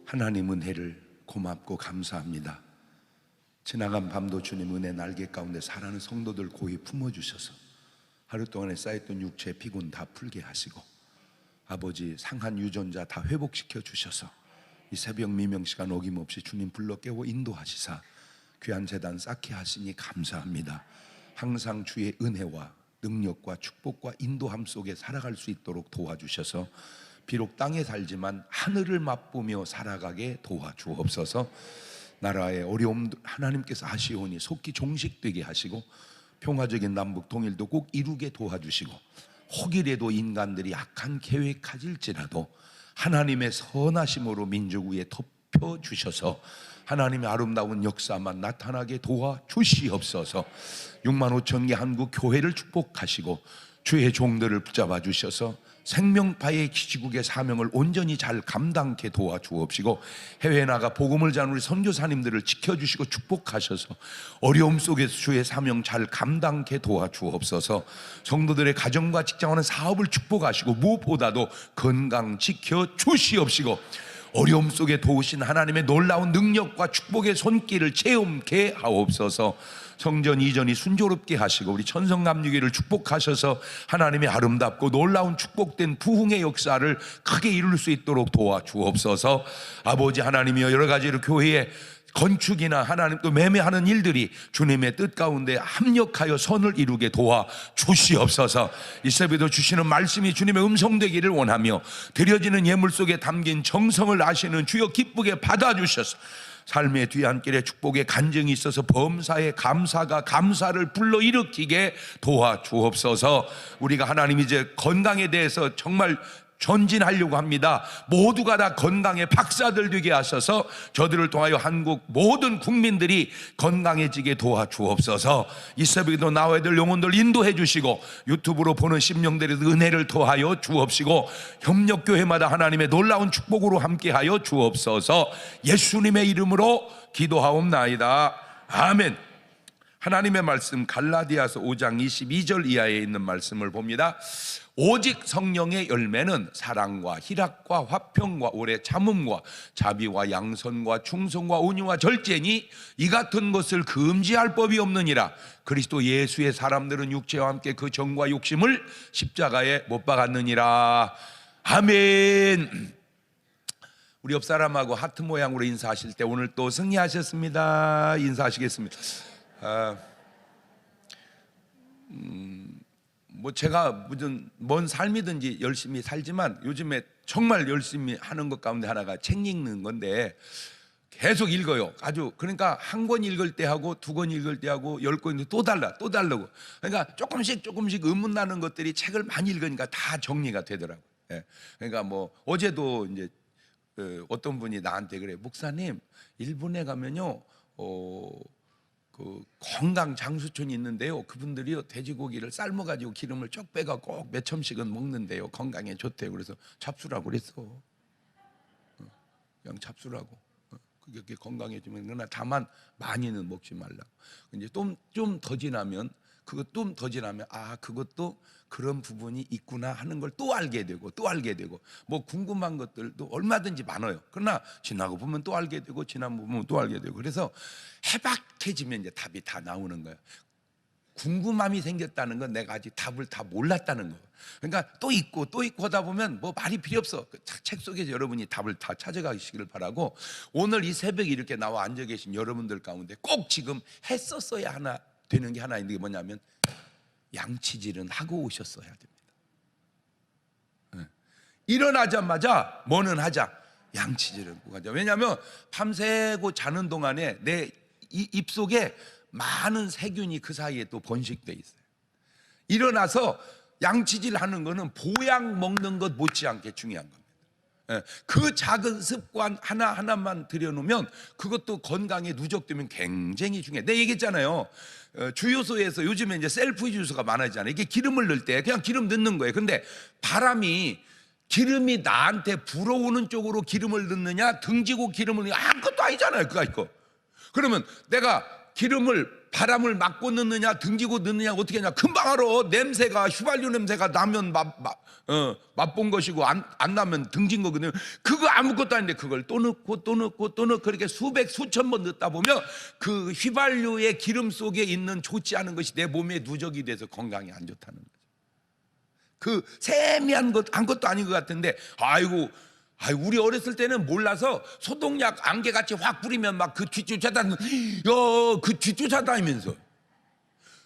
하나님 은혜를 고맙고 감사합니다. 지나간 밤도 주님 은혜 날개 가운데 살아가는 성도들 고이 품어주셔서 하루 동안에 쌓였던 육체 피곤 다 풀게 하시고, 아버지 상한 유전자 다 회복시켜 주셔서 이 새벽 미명 시간 어김없이 주님 불러 깨워 인도하시사 귀한 재단 쌓게 하시니 감사합니다. 항상 주의 은혜와 능력과 축복과 인도함 속에 살아갈 수 있도록 도와주셔서 비록 땅에 살지만 하늘을 맛보며 살아가게 도와주옵소서. 나라의 어려움 하나님께서 하시오니 속히 종식되게 하시고, 평화적인 남북 통일도 꼭 이루게 도와주시고, 혹이라도 인간들이 악한 계획 가질지라도 하나님의 선하심으로 민족 위에 덮여주셔서 하나님의 아름다운 역사만 나타나게 도와주시옵소서. 6만 5천 개 한국 교회를 축복하시고 주의 종들을 붙잡아 주셔서 생명파의 기지국의 사명을 온전히 잘 감당케 도와주옵시고, 해외에 나가 복음을 전하는 우리 선교사님들을 지켜주시고 축복하셔서 어려움 속에서 주의 사명 잘 감당케 도와주옵소서. 성도들의 가정과 직장하는 사업을 축복하시고 무엇보다도 건강 지켜주시옵시고, 어려움 속에 도우신 하나님의 놀라운 능력과 축복의 손길을 체험케 하옵소서. 성전 이전이 순조롭게 하시고 우리 천성감리교회를 축복하셔서 하나님의 아름답고 놀라운 축복된 부흥의 역사를 크게 이룰 수 있도록 도와주옵소서. 아버지 하나님이여, 여러 가지로 교회의 건축이나 하나님 또 매매하는 일들이 주님의 뜻 가운데 합력하여 선을 이루게 도와주시옵소서. 이 새벽에도 주시는 말씀이 주님의 음성 되기를 원하며, 드려지는 예물 속에 담긴 정성을 아시는 주여 기쁘게 받아주셔서 삶의 뒤안길에 축복의 간증이 있어서 범사에 감사가 감사를 불러일으키게 도와주옵소서. 우리가 하나님 이제 건강에 대해서 정말 전진하려고 합니다. 모두가 다 건강의 박사들 되게 하셔서 저들을 통하여 한국 모든 국민들이 건강해지게 도와주옵소서. 이 새벽에도 나와야 될 영혼들 인도해 주시고, 유튜브로 보는 심령들에도 은혜를 더하여 주옵시고, 협력교회마다 하나님의 놀라운 축복으로 함께하여 주옵소서. 예수님의 이름으로 기도하옵나이다. 아멘. 하나님의 말씀 갈라디아서 5장 22절 이하에 있는 말씀을 봅니다. 오직 성령의 열매는 사랑과 희락과 화평과 오래 참음과 자비와 양선과 충성과 온유와 절제니 이 같은 것을 금지할 법이 없느니라. 그리스도 예수의 사람들은 육체와 함께 그 정과 욕심을 십자가에 못 박았느니라. 아멘. 우리 옆 사람하고 하트 모양으로 인사하실 때 오늘 또 승리하셨습니다 인사하시겠습니다. 뭐 제가 무슨 뭔 삶이든지 열심히 살지만 요즘에 정말 열심히 하는 것 가운데 하나가 책 읽는 건데, 계속 읽어요. 아주 그러니까 한 권 읽을 때 하고 두 권 읽을 때 하고 10권인데 또 달라고. 그러니까 조금씩 의문 나는 것들이 책을 많이 읽으니까 다 정리가 되더라고요. 예. 그러니까 뭐 어제도 이제 어떤 분이 나한테 그래, 목사님 일본에 가면요 그 건강 장수촌이 있는데요, 그분들이요 돼지고기를 삶아가지고 기름을 쭉 빼가 꼭 몇 첨씩은 먹는데요, 건강에 좋대요. 그래서 잡수라고 그랬어. 그냥 잡수라고. 그게 건강해지면. 그러나 다만 많이는 먹지 말라고. 이제 좀 더 지나면 그것도 그런 부분이 있구나 하는 걸 또 알게 되고 뭐 궁금한 것들도 얼마든지 많아요. 그러나 지나고 보면 또 알게 되고 보면 또 알게 되고, 그래서 해박해지면 이제 답이 다 나오는 거예요. 궁금함이 생겼다는 건 내가 아직 답을 다 몰랐다는 거예요. 그러니까 또 있고 하다 보면 뭐 말이 필요 없어. 책 속에서 여러분이 답을 다 찾아가시기를 바라고, 오늘 이 새벽에 이렇게 나와 앉아 계신 여러분들 가운데 꼭 지금 했었어야 하나 되는 게 하나 있는 게 뭐냐면, 양치질은 하고 오셨어야 됩니다. 일어나자마자 뭐는 하자, 양치질은 꼭 하자. 왜냐하면 밤새고 자는 동안에 내 입속에 많은 세균이 그 사이에 또 번식돼 있어요. 일어나서 양치질 하는 거는 보약 먹는 것 못지않게 중요한 겁니다. 그 작은 습관 하나하나만 들여놓으면 그것도 건강에 누적되면 굉장히 중요해요. 내가 얘기했잖아요. 주유소에서 요즘에 이제 셀프 주유소가 많아지잖아요. 이게 기름을 넣을 때 그냥 기름 넣는 거예요. 근데 기름이 나한테 불어오는 쪽으로 기름을 넣느냐, 등지고 기름을 넣느냐, 아무것도 아니잖아요. 그거 있고. 그러면 내가 기름을 바람을 막고 넣느냐 등지고 넣느냐 어떻게 하냐, 금방 알아. 냄새가 휘발유 냄새가 나면 맛본 것이고 안 나면 등진 거거든요. 그거 아무것도 아닌데 그걸 또 넣고 또 넣고 또 넣고 그렇게 수백 수천 번 넣다 보면 그 휘발유의 기름 속에 있는 좋지 않은 것이 내 몸에 누적이 돼서 건강에 안 좋다는 거죠. 그 세미한 것 아무것도 아닌 것 같은데 아이고 우리 어렸을 때는 몰라서 소독약 안개같이 확 뿌리면 막 그 뒤쫓아다니면서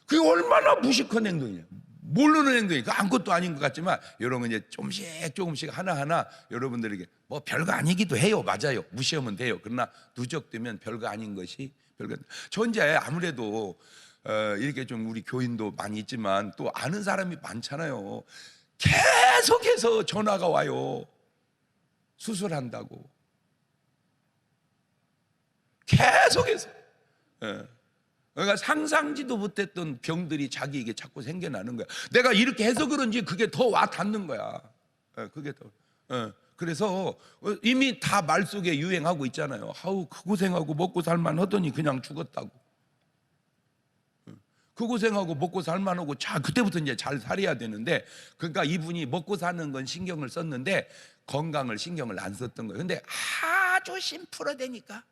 그게 얼마나 무식한 행동이냐, 모르는 행동이니까 아무것도 아닌 것 같지만 여러분 이제 조금씩 하나하나 여러분들에게 뭐 별거 아니기도 해요. 맞아요. 무시하면 돼요. 그러나 누적되면 별거 아닌 것이 별거. 저 이제 아무래도 이렇게 좀 우리 교인도 많이 있지만 또 아는 사람이 많잖아요. 계속해서 전화가 와요. 수술한다고 계속해서. 그러니까 상상지도 못했던 병들이 자기에게 자꾸 생겨나는 거야. 내가 이렇게 해서 그런지 그게 더 와 닿는 거야. 그게 더. 그래서 이미 다 말 속에 유행하고 있잖아요. 아우 그 고생하고 먹고 살만 하더니 그냥 죽었다고. 그 고생하고 먹고 살만하고 자 그때부터 이제 잘 살아야 되는데, 그러니까 이분이 먹고 사는 건 신경을 썼는데 건강을 신경을 안 썼던 거예요. 근데 아주 심플하다니까.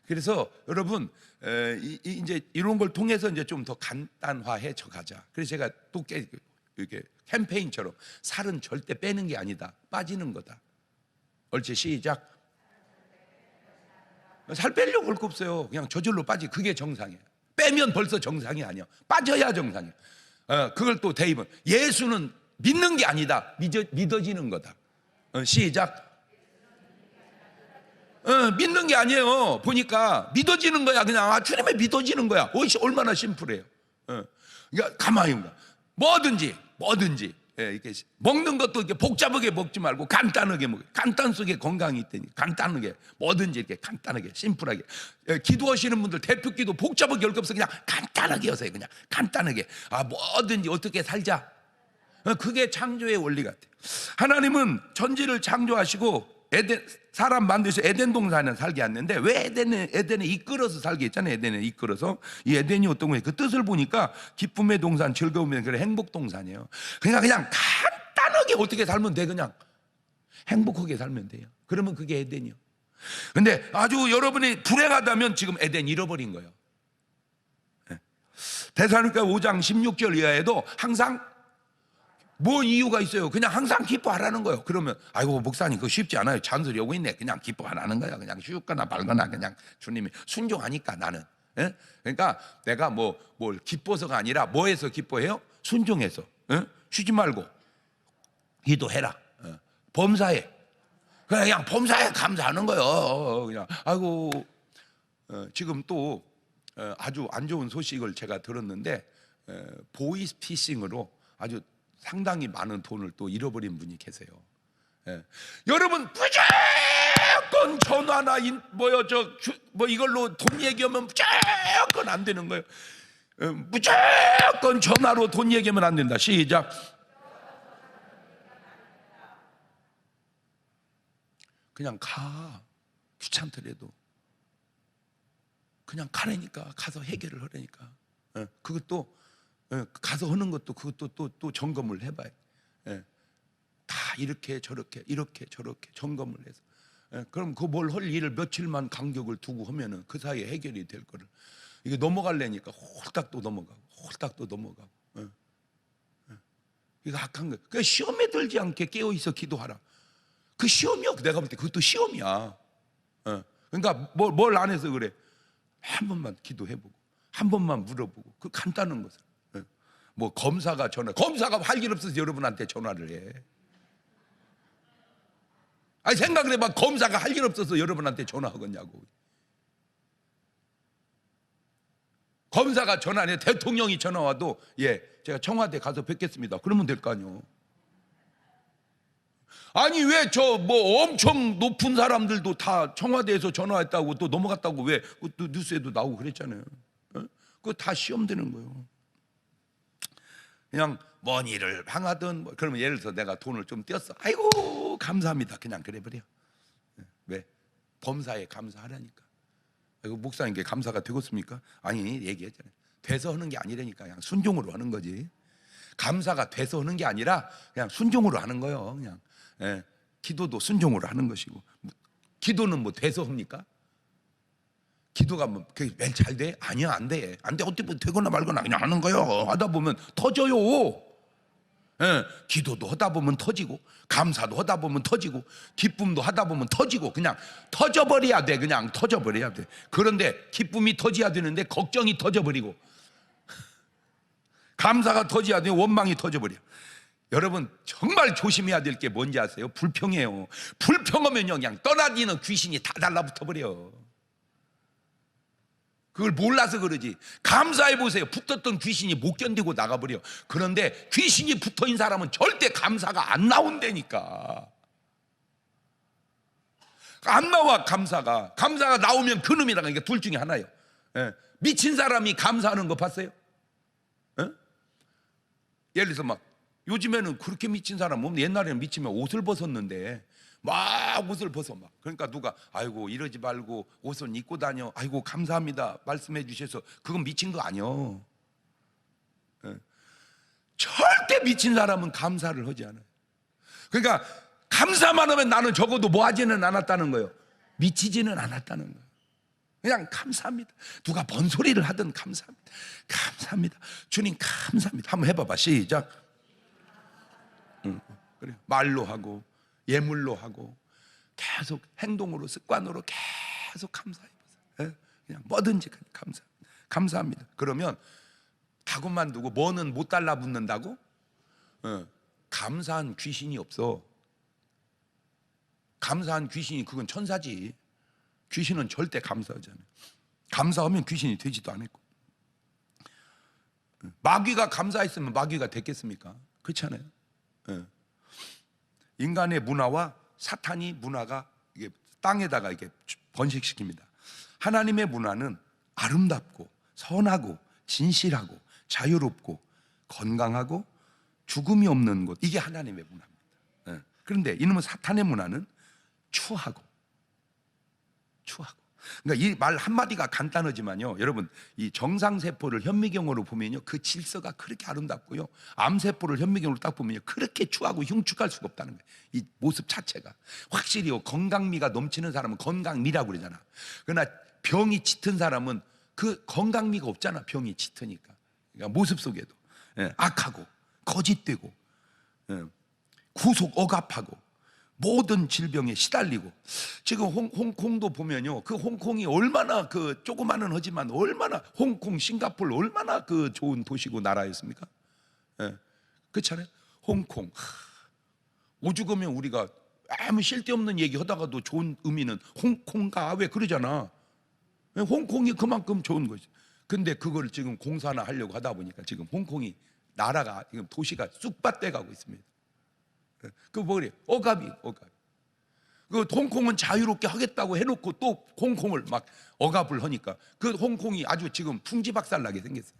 그래서 여러분 이제 이런 걸 통해서 이제 좀 더 간단화해져 가자. 그래서 제가 또 이렇게 캠페인처럼 살은 절대 빼는 게 아니다, 빠지는 거다. 옳지, 시작. 살 빼려고 할 거 없어요. 그냥 저절로 빠지. 그게 정상이에요. 빼면 벌써 정상이 아니야. 빠져야 정상이야. 그걸 또 대입은 예수는 믿는 게 아니다, 믿어지는 거다. 시작. 믿는 게 아니에요. 보니까 믿어지는 거야. 그냥 주님의 믿어지는 거야. 얼마나 심플해요. 그러니까 가만히 있는 거야. 뭐든지 이렇게 먹는 것도 이렇게 복잡하게 먹지 말고 간단하게 먹어요. 간단 속에 건강이 있다니. 간단하게 뭐든지 이렇게 간단하게 심플하게. 기도하시는 분들 대표기도 복잡하게 할 거 없어. 그냥 간단하게 하세요. 그냥 간단하게. 뭐든지 어떻게 살자. 그게 창조의 원리 같아요. 하나님은 천지를 창조하시고 사람 만드셔 에덴 동산에 살게 했는데 왜 에덴에 이끌어서 살게 했잖아요. 에덴에 이끌어서. 이 에덴이 어떤 거예요? 그 뜻을 보니까 기쁨의 동산, 즐거움의 그런 행복 동산이에요. 그냥 간단하게 어떻게 살면 돼. 그냥 행복하게 살면 돼요. 그러면 그게 에덴이요. 근데 아주 여러분이 불행하다면 지금 에덴 잃어버린 거예요. 데살로니가 5장 16절 이하에도 항상 뭐 이유가 있어요? 그냥 항상 기뻐하라는 거예요. 그러면 아이고 목사님 그거 쉽지 않아요. 잔소리 하고 있네. 그냥 기뻐하라는 거야. 그냥 쉽거나 말거나 그냥 주님이 순종하니까 나는. 그러니까 내가 뭘 기뻐서가 아니라 뭐해서 기뻐해요? 순종해서. 쉬지 말고 기도해라. 범사에 그냥 범사에 감사하는 거예요. 그냥 아이고 지금 또 아주 안 좋은 소식을 제가 들었는데 보이스피싱으로 아주 상당히 많은 돈을 또 잃어버린 분이 계세요. 여러분 무조건 전화나 이걸로 돈 얘기하면 무조건 안 되는 거예요. 무조건 전화로 돈 얘기하면 안 된다. 시작. 그냥 가. 귀찮더라도 그냥 가라니까. 가서 해결을 하라니까. 그것도 가서 하는 것도 그것도 또 점검을 해봐요. 다 이렇게 저렇게 점검을 해서. 그럼 그 뭘 할 일을 며칠만 간격을 두고 하면은 그 사이에 해결이 될 거를 이게 넘어가려니까 홀딱 또 넘어가고. 이거 악한 거. 그 시험에 들지 않게 깨어 있어 기도하라. 그 시험이야. 내가 볼 때 그것도 시험이야. 그러니까 뭘 안 해서 그래. 한 번만 기도해보고 한 번만 물어보고 그 간단한 것을. 뭐 검사가 할 일 없어서 여러분한테 전화를 해. 아니 생각을 해봐. 검사가 할 일 없어서 여러분한테 전화하겠냐고. 검사가 전화 안 해. 대통령이 전화 와도 제가 청와대 가서 뵙겠습니다. 그러면 될 거 아니요. 아니 왜 엄청 높은 사람들도 다 청와대에서 전화했다고 또 넘어갔다고 왜 또 뉴스에도 나오고 그랬잖아요. 그거 다 시험되는 거예요. 그냥 뭔 일을 향하든 그러면 예를 들어서 내가 돈을 좀 띄었어. 아이고 감사합니다. 그냥 그래 버려. 왜? 범사에 감사하라니까. 이거 목사님께 감사가 되겠습니까? 아니, 얘기했잖아요. 돼서 하는 게 아니라니까. 그냥 순종으로 하는 거지. 감사가 돼서 하는 게 아니라 그냥 순종으로 하는 거예요. 그냥. 예. 기도도 순종으로 하는 것이고. 기도는 뭐 돼서 합니까? 기도가 뭐 매일 잘 돼? 아니야, 안 돼. 안 돼. 어떻게 되거나 말거나 그냥 하는 거예요. 하다 보면 터져요. 예. 기도도 하다 보면 터지고, 감사도 하다 보면 터지고, 기쁨도 하다 보면 터지고, 그냥 터져버려야 돼. 그냥 터져버려야 돼. 그런데 기쁨이 터져야 되는데 걱정이 터져버리고, 감사가 터져야 돼. 원망이 터져버려. 여러분 정말 조심해야 될 게 뭔지 아세요? 불평이에요. 불평하면요 그냥 떠나지는 귀신이 다 달라붙어버려. 그걸 몰라서 그러지. 감사해 보세요. 붙었던 귀신이 못 견디고 나가버려. 그런데 귀신이 붙어있는 사람은 절대 감사가 안 나온다니까. 안 나와. 감사가 나오면 그놈이라는 게 둘 중에 하나예요. 예. 미친 사람이 감사하는 거 봤어요? 예? 예를 들어서 막 요즘에는 그렇게 미친 사람 없는데, 옛날에는 미치면 옷을 벗었는데 막 옷을 벗어 막. 그러니까 누가 아이고 이러지 말고 옷을 입고 다녀. 아이고 감사합니다 말씀해 주셔서. 그건 미친 거 아니요. 예. 절대 미친 사람은 감사를 하지 않아요. 그러니까 감사만 하면 나는 적어도 뭐 하지는 않았다는 거예요. 미치지는 않았다는 거예요. 그냥 감사합니다. 누가 뭔 소리를 하든 감사합니다. 감사합니다. 주님 감사합니다. 한번 해봐봐. 시작. 그래. 말로 하고 예물로 하고 계속 행동으로 습관으로 계속 감사해보세요. 그냥 뭐든지 감사합니다. 그러면 다고만 두고 뭐는 못 달라붙는다고? 감사한 귀신이 없어. 감사한 귀신이 그건 천사지. 귀신은 절대 감사하지 않아요. 감사하면 귀신이 되지도 않았고. 마귀가 감사했으면 마귀가 됐겠습니까? 그렇지 않아요? 인간의 문화와 사탄이 문화가 이게 땅에다가 이게 번식시킵니다. 하나님의 문화는 아름답고 선하고 진실하고 자유롭고 건강하고 죽음이 없는 곳, 이게 하나님의 문화입니다. 그런데 이놈은 사탄의 문화는 추하고. 그러니까 이 말 한마디가 간단하지만요, 여러분 이 정상세포를 현미경으로 보면요 그 질서가 그렇게 아름답고요, 암세포를 현미경으로 딱 보면요 그렇게 추하고 흉측할 수가 없다는 거예요. 이 모습 자체가 확실히 건강미가 넘치는 사람은 건강미라고 그러잖아. 그러나 병이 짙은 사람은 그 건강미가 없잖아. 병이 짙으니까. 그러니까 모습 속에도 악하고 거짓되고 구속 억압하고 모든 질병에 시달리고. 지금 홍콩도 보면요, 그 홍콩이 얼마나 그 조그마는 하지만 얼마나 홍콩, 싱가포르 얼마나 그 좋은 도시고 나라였습니까? 그렇잖아요. 홍콩 오죽하면 우리가 아무 쓸데없는 얘기 하다가도 좋은 의미는 홍콩가 왜 그러잖아. 홍콩이 그만큼 좋은 거지. 근데 그걸 지금 공사나 하려고 하다 보니까 지금 홍콩이 나라가 지금 도시가 쑥밭돼 가고 있습니다. 그 뭐래? 억압이. 그 홍콩은 자유롭게 하겠다고 해놓고 또 홍콩을 막 억압을 하니까 그 홍콩이 아주 지금 풍지박살나게 생겼어요.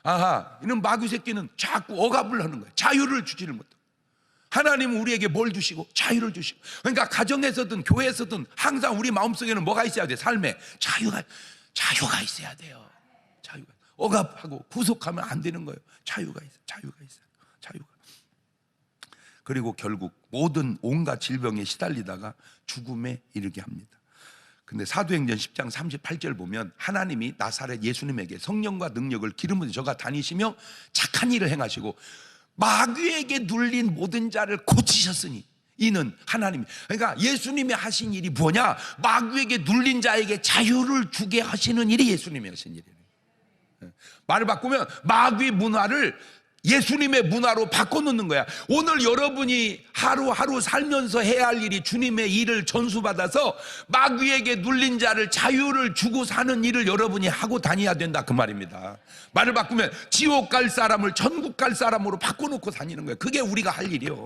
아하, 이런 마귀 새끼는 자꾸 억압을 하는 거예요. 자유를 주지를 못하고. 하나님은 우리에게 뭘 주시고? 자유를 주시고. 그러니까 가정에서든 교회에서든 항상 우리 마음속에는 뭐가 있어야 돼? 삶에 자유가 있어야 돼요. 자유가. 억압하고 구속하면 안 되는 거예요. 자유가 있어요. 그리고 결국 모든 온갖 질병에 시달리다가 죽음에 이르게 합니다. 근데 사도행전 10장 38절 보면 하나님이 나사렛 예수님에게 성령과 능력을 기름으로 저가 다니시며 착한 일을 행하시고 마귀에게 눌린 모든 자를 고치셨으니 이는 하나님. 그러니까 예수님이 하신 일이 뭐냐? 마귀에게 눌린 자에게 자유를 주게 하시는 일이 예수님이 하신 일이에요. 말을 바꾸면 마귀 문화를 예수님의 문화로 바꿔놓는 거야. 오늘 여러분이 하루하루 살면서 해야 할 일이 주님의 일을 전수받아서 마귀에게 눌린 자를 자유를 주고 사는 일을 여러분이 하고 다녀야 된다, 그 말입니다. 말을 바꾸면 지옥 갈 사람을 천국 갈 사람으로 바꿔놓고 다니는 거야. 그게 우리가 할 일이요.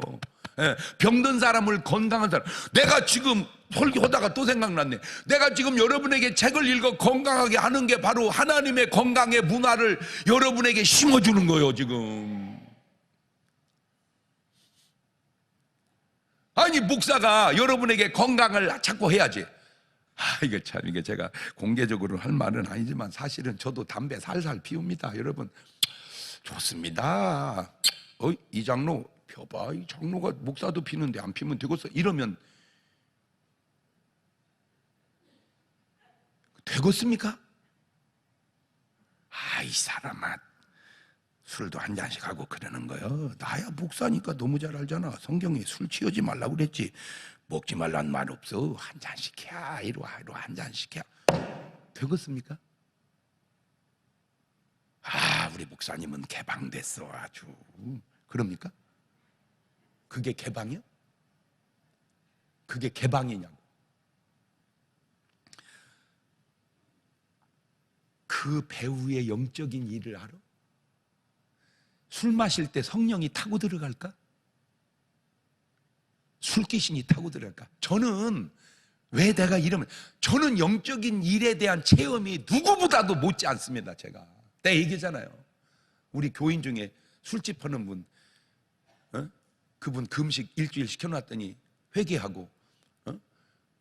병든 사람을 건강한 사람. 내가 지금 설교하다가 또 생각났네. 내가 지금 여러분에게 책을 읽어 건강하게 하는 게 바로 하나님의 건강의 문화를 여러분에게 심어주는 거예요, 지금. 아니, 목사가 여러분에게 건강을 자꾸 해야지. 이게 참, 이게 제가 공개적으로 할 말은 아니지만 사실은 저도 담배 살살 피웁니다. 여러분, 좋습니다. 이 장로 펴봐, 이 장로가 목사도 피는데 안 피면 되겠어? 이러면 되겠습니까? 이 사람아, 술도 한 잔씩 하고 그러는 거요. 나야 목사니까 너무 잘 알잖아. 성경에 술 취하지 말라고 그랬지. 먹지 말란 말 없어. 한 잔씩 해. 이리 와, 한 잔씩 해. 되겠습니까? 우리 목사님은 개방됐어 아주. 그럽니까? 그게 개방이요? 그게 개방이냐고. 그 배우의 영적인 일을 알아? 술 마실 때 성령이 타고 들어갈까? 술귀신이 타고 들어갈까? 저는 왜 내가 이러면, 저는 영적인 일에 대한 체험이 누구보다도 못지 않습니다. 제가 얘기잖아요. 우리 교인 중에 술집 하는 분, 그분 금식 일주일 시켜놨더니 회개하고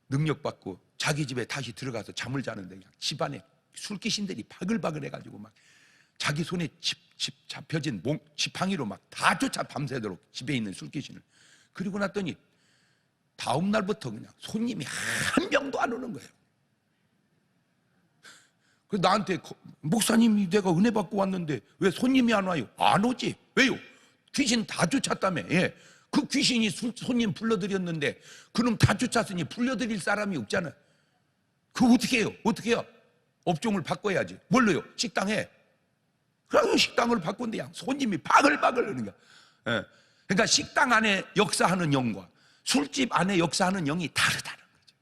능력받고 자기 집에 다시 들어가서 잠을 자는데 집안에 술귀신들이 바글바글 해가지고 막 자기 손에 잡혀진 지팡이로 막 다 쫓아 밤새도록 집에 있는 술귀신을. 그리고 났더니 다음 날부터 그냥 손님이 한 명도 안 오는 거예요. 그래서 나한테, 목사님이 내가 은혜 받고 왔는데 왜 손님이 안 와요? 안 오지. 왜요? 귀신 다 쫓았다며. 예. 그 귀신이 손님 불러들였는데 그놈 다 쫓았으니 불러들일 사람이 없잖아요. 그거 어떻게 해요? 어떻게 해요? 업종을 바꿔야지. 뭘로요? 식당에. 그래서 식당을 바꾼대. 손님이 바글바글 하는 거야. 예. 그러니까 식당 안에 역사하는 영과 술집 안에 역사하는 영이 다르다는 거죠.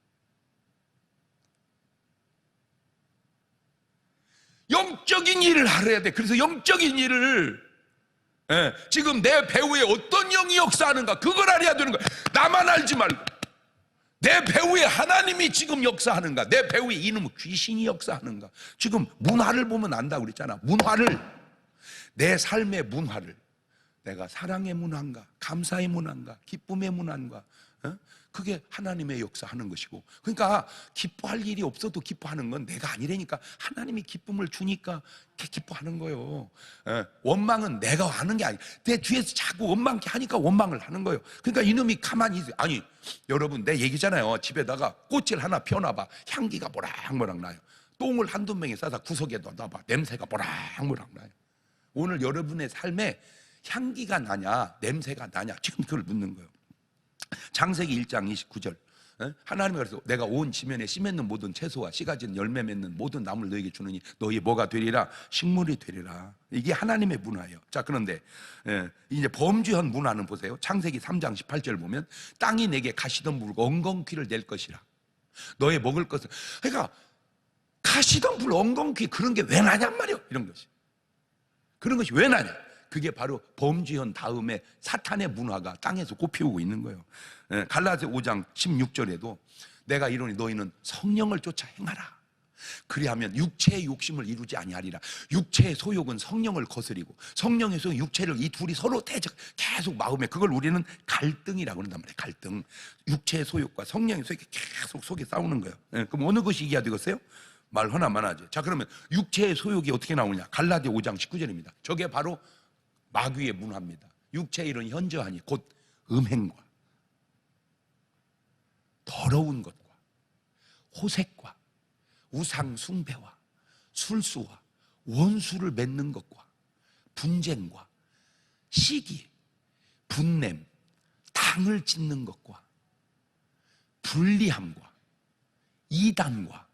영적인 일을 알아야 돼. 그래서 영적인 일을, 지금 내 배우에 어떤 영이 역사하는가 그걸 알아야 되는 거야. 나만 알지 말고 내 배우에 하나님이 지금 역사하는가, 내 배우에 이놈 귀신이 역사하는가. 지금 문화를 보면 안다고 그랬잖아. 문화를, 내 삶의 문화를, 내가 사랑의 문화인가, 감사의 문화인가, 기쁨의 문화인가, 그게 하나님의 역사하는 것이고. 그러니까 기뻐할 일이 없어도 기뻐하는 건 내가 아니라니까. 하나님이 기쁨을 주니까 기뻐하는 거예요. 원망은 내가 하는 게 아니야. 내 뒤에서 자꾸 원망케 하니까 원망을 하는 거예요. 그러니까 이놈이 가만히 있어요. 아니, 여러분, 내 얘기잖아요. 집에다가 꽃을 하나 피워놔봐. 향기가 모락모락 나요. 똥을 한두 명이 싸다 구석에 넣어놔봐. 냄새가 모락모락 나요. 오늘 여러분의 삶에 향기가 나냐 냄새가 나냐, 지금 그걸 묻는 거예요. 창세기 1장 29절, 하나님이 그래서 내가 온 지면에 씨 맺는 모든 채소와 씨 가진 열매 맺는 모든 나무를 너에게 주느니 너희 뭐가 되리라? 식물이 되리라. 이게 하나님의 문화예요. 자, 그런데 이제 범주현 문화는 보세요. 창세기 3장 18절 보면 땅이 내게 가시덤불 엉겅퀴를 낼 것이라. 너의 먹을 것은, 그러니까 가시덤불 엉겅퀴 그런 게 왜 나냔 말이에요. 이런 것이, 그런 것이 왜 나냐? 그게 바로 범죄현 다음에 사탄의 문화가 땅에서 꽃피우고 있는 거예요. 갈라디아 5장 16절에도 내가 이르니 너희는 성령을 쫓아 행하라. 그리하면 육체의 욕심을 이루지 아니하리라. 육체의 소욕은 성령을 거스리고 성령의 소욕, 육체를, 이 둘이 서로 계속 마음에, 그걸 우리는 갈등이라고 그런단 말이에요. 갈등. 육체의 소욕과 성령의 소욕이 계속 속에 싸우는 거예요. 그럼 어느 것이 이겨야 되겠어요? 말 하나만 하지. 자, 그러면 육체의 소욕이 어떻게 나오냐? 갈라디아 5장 19절입니다. 저게 바로 마귀의 문화입니다. 육체의 일은 현저하니 곧 음행과 더러운 것과 호색과 우상 숭배와 술수와 원수를 맺는 것과 분쟁과 시기, 분냄, 당을 짓는 것과 불리함과 이단과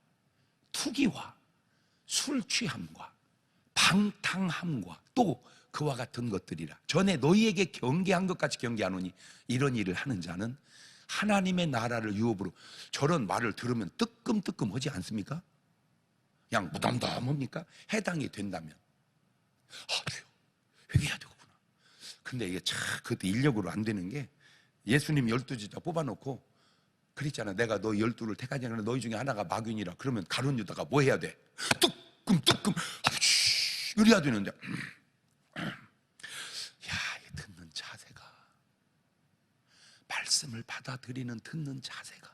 투기와 술 취함과 방탕함과 또 그와 같은 것들이라. 전에 너희에게 경계한 것 같이 경계하노니 이런 일을 하는 자는 하나님의 나라를 유업으로. 저런 말을 들으면 뜨끔뜨끔하지 않습니까? 그냥 무덤덤합니까? 해당이 된다면 회개해야 되겠구나. 근데 이게 참 그것도 인력으로 안 되는 게, 예수님 12제자 뽑아놓고 그랬잖아. 내가 너 12를 택하지 않으면 너희 중에 하나가 마귀니라. 그러면 가룟 유다가 뭐 해야 돼? 뜨끔 이래야 되는데, 듣는 자세가, 말씀을 받아들이는 듣는 자세가,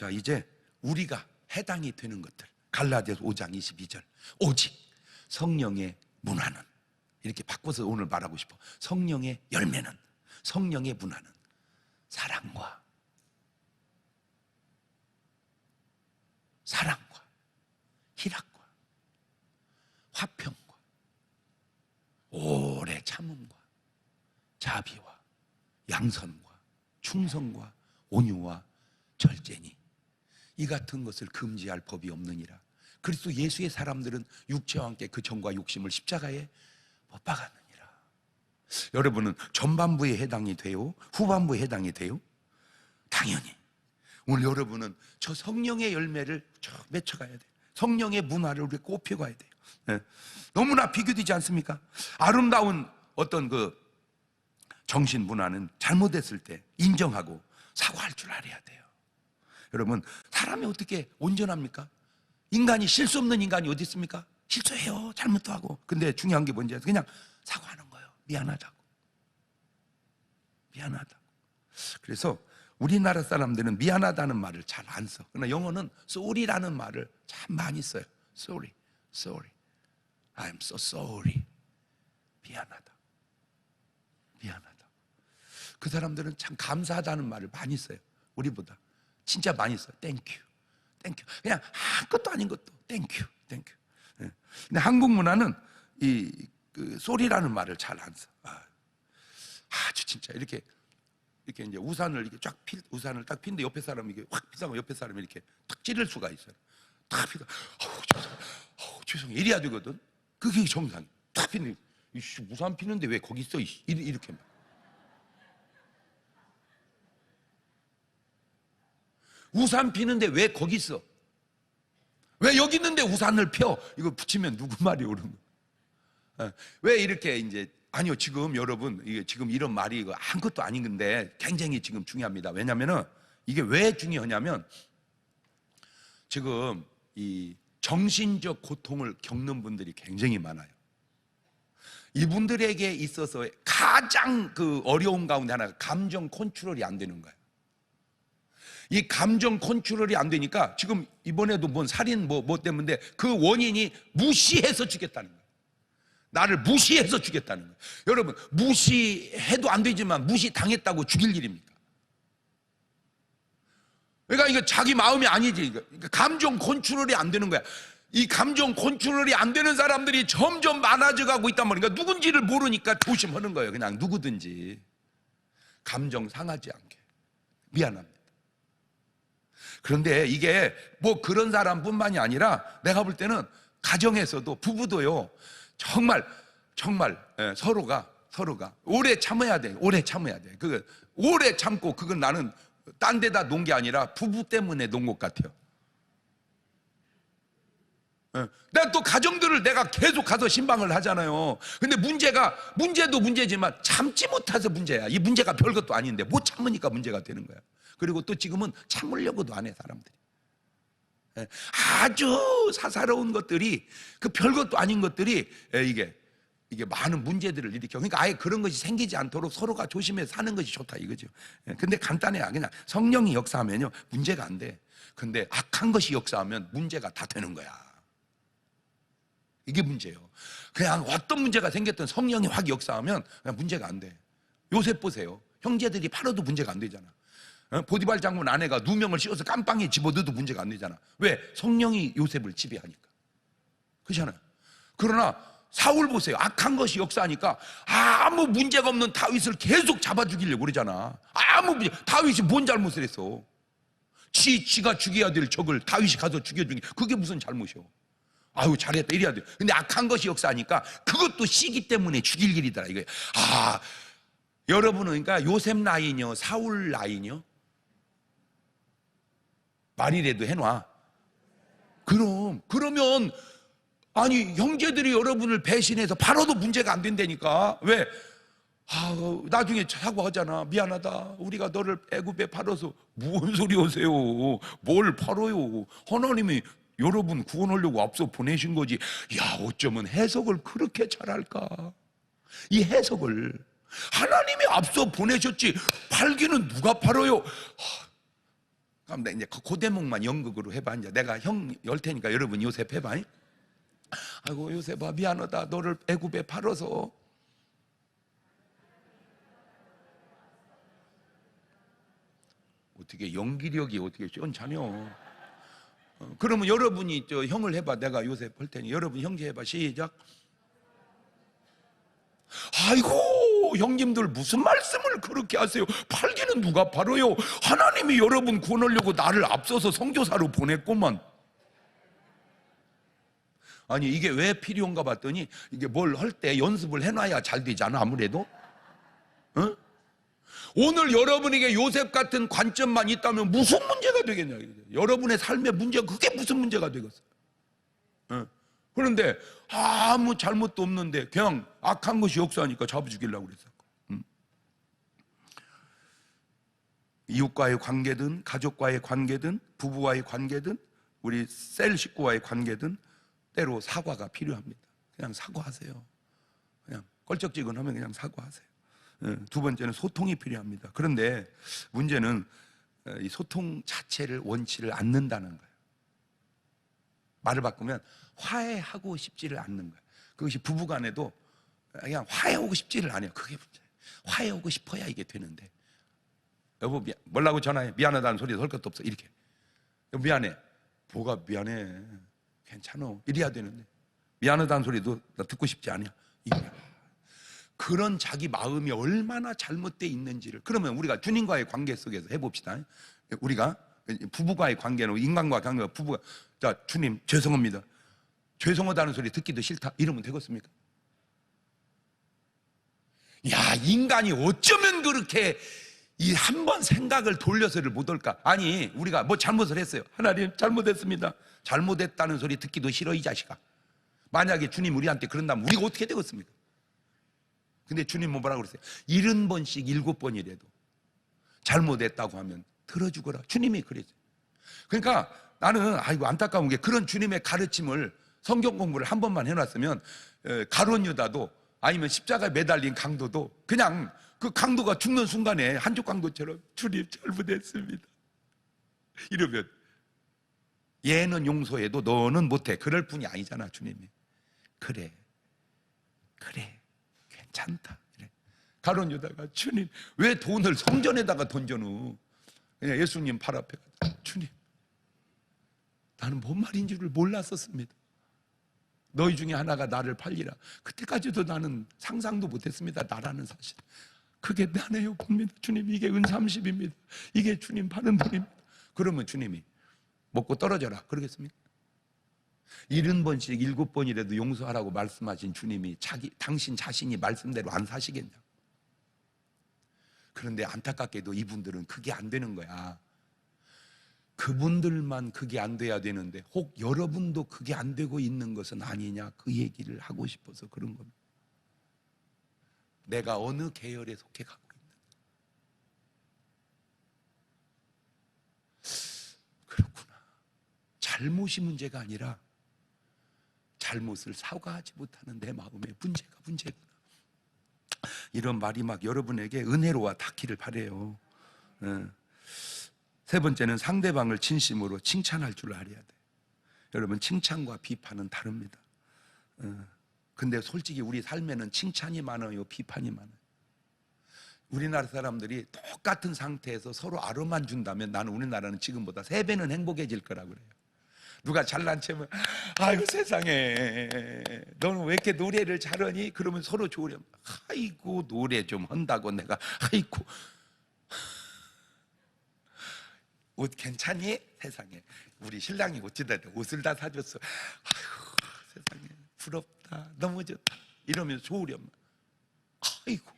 자, 이제 우리가 해당이 되는 것들, 갈라디아서 5장 22절, 오직 성령의 문화는, 이렇게 바꿔서 오늘 말하고 싶어. 성령의 열매는, 성령의 문화는 사랑과 희락과 화평과 오래 참음과 자비와 양선과 충성과 온유와 절제니 이 같은 것을 금지할 법이 없느니라. 그리스도 예수의 사람들은 육체와 함께 그 정과 욕심을 십자가에 못 박았느니라. 여러분은 전반부에 해당이 돼요? 후반부에 해당이 돼요? 당연히. 오늘 여러분은 저 성령의 열매를 맺혀가야 돼요. 성령의 문화를 우리 꼭 펴가야 돼요. 네. 너무나 비교되지 않습니까? 아름다운 어떤 그 정신 문화는 잘못했을 때 인정하고 사과할 줄 알아야 돼요. 여러분, 사람이 어떻게 온전합니까? 인간이 실수 없는 인간이 어디 있습니까? 실수해요. 잘못도 하고. 근데 중요한 게 뭔지 알아요? 그냥 사과하는 거예요. 미안하다고. 그래서 우리나라 사람들은 미안하다는 말을 잘 안 써. 그러나 영어는 sorry라는 말을 참 많이 써요. sorry. I'm so sorry. 미안하다. 그 사람들은 참 감사하다는 말을 많이 써요. 우리보다 진짜 많이 써요. Thank you. 그냥 아무것도 아닌 것도 Thank you. 근데 한국 문화는 그 sorry라는 말을 잘 안 써. 아주 진짜 이렇게 이제 우산을 이렇게 우산을 딱 피는데 옆에 사람이 이게 확 피자고 옆에 사람이 이렇게 탁 찌를 수가 있어요. 탁 피다. 죄송해. 이래야 되거든. 그게 정상. 탁 피는데 우산 피는데 왜 거기 있어? 이렇게. 우산 피는데 왜 거기 있어? 왜 여기 있는데 우산을 펴? 이거 붙이면 누구 말이 옳은 거야? 왜 이렇게 이제 아니요, 지금 여러분, 이게 지금 이런 말이 이거 아무것도 아닌 건데 굉장히 지금 중요합니다. 왜냐면은 이게 왜 중요하냐면 지금 이 정신적 고통을 겪는 분들이 굉장히 많아요. 이분들에게 있어서 가장 그 어려운 가운데 하나가 감정 컨트롤이 안 되는 거예요. 이 감정 컨트롤이 안 되니까 지금 이번에도 뭔 살인 뭐 때문에 그 원인이 무시해서 죽였다는 거예요. 나를 무시해서 죽였다는 거예요. 여러분, 무시해도 안 되지만 무시당했다고 죽일 일입니까? 그러니까 이거 자기 마음이 아니지. 그러니까 감정 컨트롤이 안 되는 거야. 이 감정 컨트롤이 안 되는 사람들이 점점 많아져 가고 있단 말이야. 그러니까 누군지를 모르니까 조심하는 거예요. 그냥 누구든지 감정 상하지 않게. 미안합니다. 그런데 이게 뭐 그런 사람뿐만이 아니라 내가 볼 때는 가정에서도 부부도요. 정말 서로가 오래 참아야 돼. 오래 참고 그건 나는 딴 데다 놓은 게 아니라 부부 때문에 놓은 것 같아요. 내가 또 가정들을 내가 계속 가서 신방을 하잖아요. 근데 문제도 문제지만 참지 못해서 문제야. 이 문제가 별것도 아닌데 못 참으니까 문제가 되는 거야. 그리고 또 지금은 참으려고도 안 해, 사람들이. 아주 사사로운 것들이, 그 별것도 아닌 것들이 이게 많은 문제들을 일으켜. 그러니까 아예 그런 것이 생기지 않도록 서로가 조심해서 사는 것이 좋다 이거죠. 근데 간단해요. 그냥 성령이 역사하면요 문제가 안 돼. 근데 악한 것이 역사하면 문제가 다 되는 거야. 이게 문제예요. 그냥 어떤 문제가 생겼던 성령이 확 역사하면 그냥 문제가 안 돼. 요셉 보세요. 형제들이 팔아도 문제가 안 되잖아. 보디발 장군 아내가 누명을 씌워서 깜빵에 집어넣어도 문제가 안 되잖아. 왜? 성령이 요셉을 지배하니까. 그렇잖아요. 그러나 사울 보세요. 악한 것이 역사하니까 아무 문제가 없는 다윗을 계속 잡아 죽이려고 그러잖아. 다윗이 뭔 잘못을 했어? 지가 죽여야 될 적을 다윗이 가서 죽여주는 게 그게 무슨 잘못이요? 아유 잘했다 이래야 돼. 근데 악한 것이 역사하니까 그것도 시기 때문에 죽일 일이더라 이거예요. 여러분은 그러니까 요셉 라인이요 사울 라인이요? 말이라도 해놔. 그러면 아니 형제들이 여러분을 배신해서 팔아도 문제가 안 된다니까. 왜? 나중에 사과하잖아. 미안하다. 우리가 너를 애굽에 팔아서. 무슨 소리 하세요? 뭘 팔아요? 하나님이 여러분 구원하려고 앞서 보내신 거지. 야, 어쩌면 해석을 그렇게 잘할까? 이 해석을 하나님이 앞서 보내셨지 팔기는 누가 팔아요? 그럼 이제 그 대목만 연극으로 해봐. 이제 내가 형 열 테니까 여러분 요셉 해봐. 아이고 요셉아 미안하다. 너를 애굽에 팔아서. 어떻게 연기력이 어떻게 시원찮여. 그러면 여러분이 저 형을 해봐. 내가 요셉 할 테니 여러분 형제 해봐. 시작. 아이고 형님들 무슨 말씀을 그렇게 하세요? 팔기는 누가 팔아요? 하나님이 여러분 구원하려고 나를 앞서서 선교사로 보냈구만. 아니 이게 왜 필요한가 봤더니 이게 뭘 할 때 연습을 해놔야 잘 되잖아 아무래도. 어? 오늘 여러분에게 요셉 같은 관점만 있다면 무슨 문제가 되겠냐. 여러분의 삶의 문제가 그게 무슨 문제가 되겠어. 어? 그런데 아무 잘못도 없는데 그냥 악한 것이 역사하니까 잡아 죽이려고 그랬어. 이웃과의 관계든 가족과의 관계든 부부와의 관계든 우리 셀 식구와의 관계든 때로 사과가 필요합니다. 그냥 사과하세요. 그냥 껄쩍지근하면 그냥 사과하세요. 두 번째는 소통이 필요합니다. 그런데 문제는 이 소통 자체를 원치를 않는다는 거예요. 말을 바꾸면 화해하고 싶지를 않는 거예요. 그것이 부부간에도 그냥 화해하고 싶지를 않아요. 그게 문제예요. 화해하고 싶어야 이게 되는데 여보 뭐라고 전화해. 미안하다는 소리 할 것도 없어. 이렇게 여보 미안해. 뭐가 미안해. 괜찮아. 이래야 되는데 미안하다는 소리도 나 듣고 싶지 않아. 이게 그런 자기 마음이 얼마나 잘못되어 있는지를. 그러면 우리가 주님과의 관계 속에서 해봅시다. 우리가 부부과의 관계는 인간과 관계가 부부가 자 주님 죄송합니다. 죄송하다는 소리 듣기도 싫다 이러면 되겠습니까? 야 인간이 어쩌면 그렇게 이 한 번 생각을 돌려서를 못 할까? 아니 우리가 뭐 잘못을 했어요. 하나님 잘못했습니다. 잘못했다는 소리 듣기도 싫어 이 자식아. 만약에 주님 우리한테 그런다면 우리가 어떻게 되겠습니까? 근데 주님 뭐라고 그랬어요? 70번씩 7번이라도 잘못했다고 하면 들어주거라. 주님이 그랬어요. 그러니까 나는 아이고 안타까운 게 그런 주님의 가르침을 성경 공부를 한 번만 해놨으면 가룟 유다도 아니면 십자가에 매달린 강도도 그냥 그 강도가 죽는 순간에 한쪽 강도처럼 주님 잘못했습니다 이러면 얘는 용서해도 너는 못해. 그럴 뿐이 아니잖아 주님이. 그래 괜찮다. 이래. 가룟 유다가 주님 왜 돈을 성전에다가 던져놓. 그냥 예수님 팔 앞에 가서 주님 나는 뭔 말인 줄을 몰랐었습니다. 너희 중에 하나가 나를 팔리라. 그때까지도 나는 상상도 못했습니다. 나라는 사실. 그게 나의 욕입니다. 주님 이게 은30입니다. 이게 주님 파는 돈입니다. 그러면 주님이 먹고 떨어져라 그러겠습니까? 70번씩 7번이라도 용서하라고 말씀하신 주님이 당신 자신이 말씀대로 안 사시겠냐. 그런데 안타깝게도 이분들은 그게 안 되는 거야. 그분들만 그게 안 돼야 되는데 혹 여러분도 그게 안 되고 있는 것은 아니냐 그 얘기를 하고 싶어서 그런 겁니다. 내가 어느 계열에 속해 가고 있는가. 그렇구나. 잘못이 문제가 아니라 잘못을 사과하지 못하는 내 마음의 문제구나. 이런 말이 막 여러분에게 은혜로와 닿기를 바라요. 세 번째는 상대방을 진심으로 칭찬할 줄 알아야 돼. 여러분 칭찬과 비판은 다릅니다. 근데 솔직히 우리 삶에는 칭찬이 많아요, 비판이 많아요. 우리나라 사람들이 똑같은 상태에서 서로 아로만 준다면 나는 우리나라는 지금보다 3배는 행복해질 거라고 그래요. 누가 잘난 체면 아이고 세상에 너는 왜 이렇게 노래를 잘하니? 그러면 서로 좋으려면 아이고 노래 좀 한다고 내가 아이고 옷 괜찮니? 세상에 우리 신랑이 어찌다 옷을 다 사줬어. 아이고 세상에 부럽다 너무 좋다 이러면서 좋으려면 아이고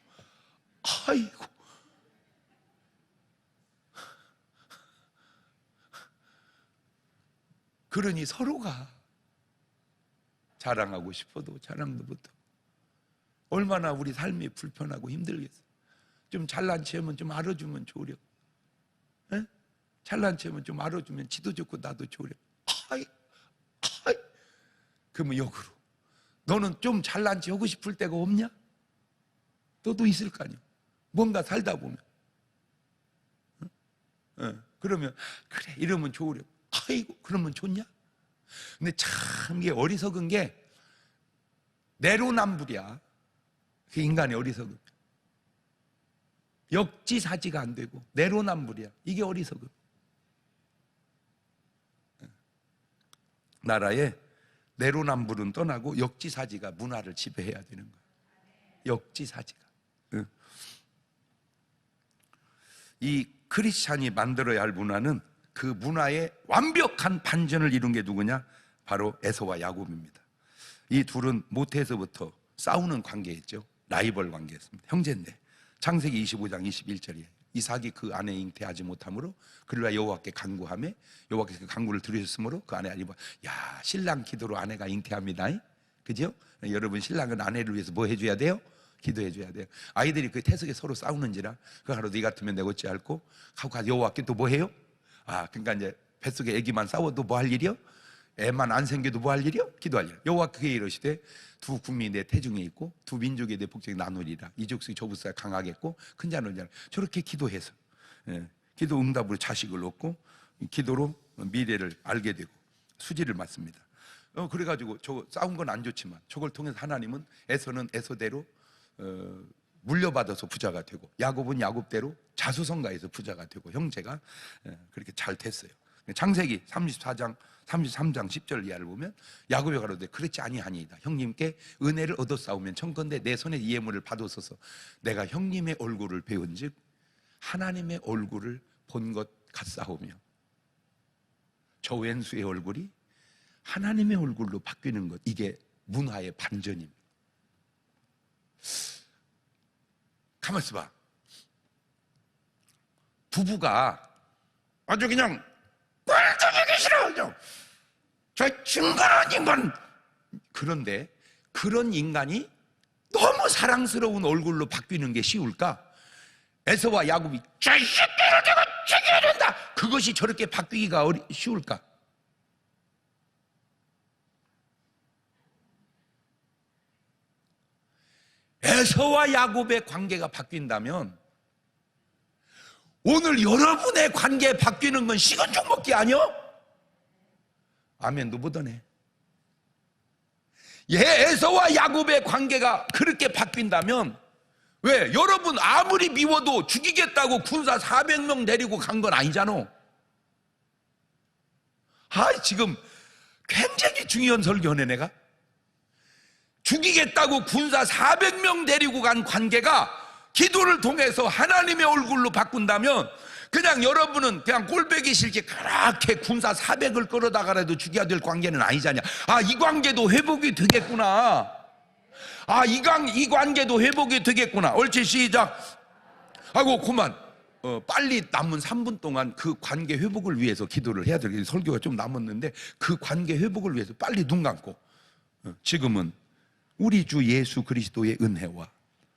그러니 서로가 자랑하고 싶어도 자랑도 못하고 얼마나 우리 삶이 불편하고 힘들겠어. 좀 잘난 체하면 좀 알아주면 좋으려. 에? 잘난 체하면 좀 알아주면 지도 좋고 나도 좋으려. 그러면 역으로 너는 좀 잘난 체 하고 싶을 때가 없냐? 너도 있을 거 아니야. 뭔가 살다 보면 그러면 그래 이러면 좋으려. 아이고 그러면 좋냐? 근데 참 이게 어리석은 게 내로남불이야. 그 인간이 어리석은 역지사지가 안 되고 내로남불이야. 이게 어리석음. 나라에 내로남불은 떠나고 역지사지가 문화를 지배해야 되는 거야. 역지사지가. 이 크리스찬이 만들어야 할 문화는 그 문화의 완벽한 반전을 이룬 게 누구냐? 바로 에서와 야곱입니다. 이 둘은 모태에서부터 싸우는 관계였죠. 라이벌 관계였습니다. 형제인데. 창세기 25장 21절이에요. 이삭이 그 아내 잉태하지 못함으로 그를 여호와께 간구하며 여호와께서 그 간구를 들으셨으므로 그 아내 아니면 야 신랑 기도로 아내가 잉태합니다. 그죠? 여러분 신랑은 아내를 위해서 뭐 해줘야 돼요? 기도해 줘야 돼요. 아이들이 그 태석에 서로 싸우는지라 그 하루 네 같으면 내가 어찌 할꼬 하고 여호와께 또 뭐 해요? 그러니까 이제 뱃속에 애기만 싸워도 뭐 할 일이요? 애만 안 생겨도 뭐 할 일이요? 기도할 일. 여호와께 이르시되 두 국민이 내 태중에 있고 두 민족이 내 복중에 나누리라. 이 족속이 저 족속이 강하겠고 큰 자는 자. 저렇게 기도해서 기도 응답으로 자식을 얻고 기도로 미래를 알게 되고 수지를 맞습니다. 그래가지고 저 싸운 건 안 좋지만 저걸 통해서 하나님은 에서는 에서대로 물려받아서 부자가 되고 야곱은 야곱대로 자수성가해서 부자가 되고 형제가 그렇게 잘 됐어요. 창세기 34장 33장 10절 이하를 보면 야곱이 가로되 그렇지 아니하니이다. 형님께 은혜를 얻어 싸우면 청컨대 내 손에 이 예물을 받으소서. 내가 형님의 얼굴을 배운즉 하나님의 얼굴을 본 것 같사오며 저 왼수의 얼굴이 하나님의 얼굴로 바뀌는 것, 이게 문화의 반전입니다. 가만 있어봐. 부부가 아주 그냥 꼴보기 싫어 그냥 저 징그러운 인간. 그런데 그런 인간이 너무 사랑스러운 얼굴로 바뀌는 게 쉬울까? 에서와 야곱이 저 새끼를 내가 죽여야 된다, 그것이 저렇게 바뀌기가 쉬울까? 에서와 야곱의 관계가 바뀐다면 오늘 여러분의 관계 바뀌는 건 식은 죽 먹기 아니요? 아멘도 못하네. 에서와 야곱의 관계가 그렇게 바뀐다면 왜? 여러분 아무리 미워도 죽이겠다고 군사 400명 데리고 간 건 아니잖아. 지금 굉장히 중요한 설교네. 내가 죽이겠다고 군사 400명 데리고 간 관계가 기도를 통해서 하나님의 얼굴로 바꾼다면 그냥 여러분은 그냥 꼴보기 싫게 그렇게 군사 400을 끌어다가라도 죽여야 될 관계는 아니잖냐. 이 관계도 회복이 되겠구나. 이 관계도 회복이 되겠구나. 옳지, 시작. 아이고 그만. 빨리 남은 3분 동안 그 관계 회복을 위해서 기도를 해야 되겠어요. 설교가 좀 남았는데 그 관계 회복을 위해서 빨리 눈 감고 지금은 우리 주 예수 그리스도의 은혜와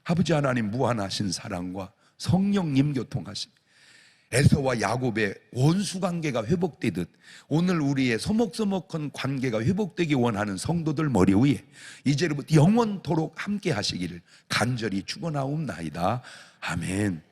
아버지 하나님 무한하신 사랑과 성령님 교통하심, 에서와 야곱의 원수관계가 회복되듯 오늘 우리의 서먹서먹한 관계가 회복되기 원하는 성도들 머리 위에 이제부터 영원토록 함께 하시기를 간절히 축원하옵나이다. 아멘.